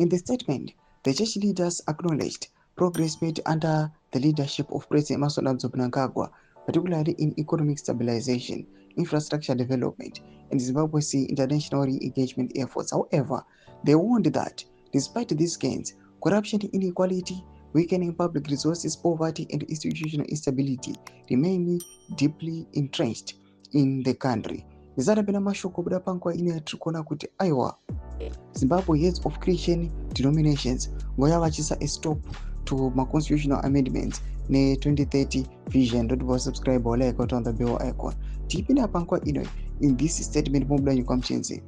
In the statement, the church leaders acknowledged progress made under the leadership of President Mnangagwa, particularly in economic stabilization, infrastructure development, and Zimbabwe's international re-engagement efforts. However, they warned that despite these gains, corruption, inequality, weakening public resources, poverty, and institutional instability remain deeply entrenched in the country. Nizarabena mashoko buda pankwa ine yatrikona kuti aiwa Zimbabwe heads of Christian denominations ngoya vachisa a stop to my constitutional amendments ne 2030 vision. Don't forget subscribe or like on the bell icon. Tipina pankwa ino in this statement mobile yukamchenze.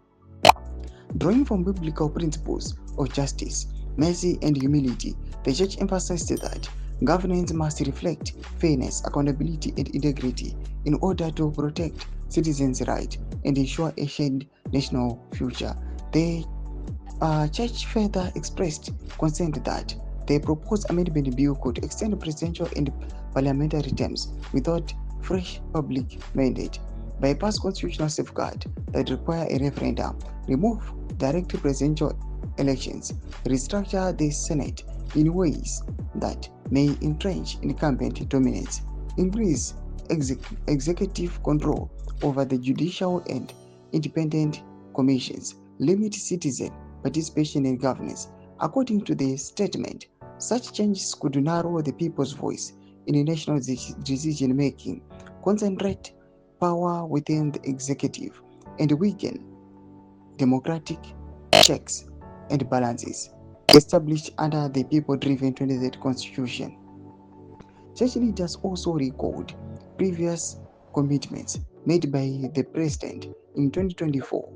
Drawing from biblical principles of justice, mercy, and humility, the church emphasized that governance must reflect fairness, accountability, and integrity in order to protect citizens' rights and ensure a shared national future. The church further expressed concern that the proposed amendment bill could extend presidential and parliamentary terms without fresh public mandate, bypass constitutional safeguards that require a referendum, remove direct presidential elections, restructure the Senate in ways that may entrench incumbent dominance, increase executive control over the judicial and independent commissions, limit citizen participation in governance. According to the statement, such changes could narrow the people's voice in national decision making, concentrate power within the executive, and weaken democratic checks and balances established under the people-driven 2030 Constitution. Church leaders also recalled previous commitments made by the President in 2024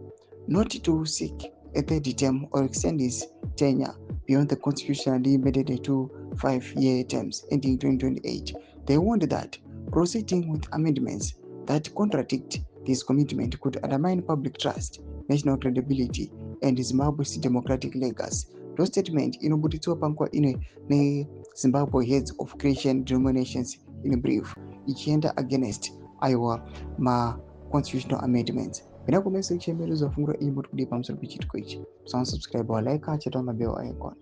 not to seek a third term or extend his tenure beyond the constitutionally mandated 2 5-year terms ending 2028. They warned that proceeding with amendments that contradict this commitment could undermine public trust, national credibility, and Zimbabwe's democratic legacy. No statement inobuditswa pankwa ine ne Zimbabwe heads of Christian denominations in brief ichienda against aiwa ma constitutional amendments. Pena comment section mbele zofungura iyi muri kudi pamusoro pichitiko ichi. Subscribe or like achita mabell icon.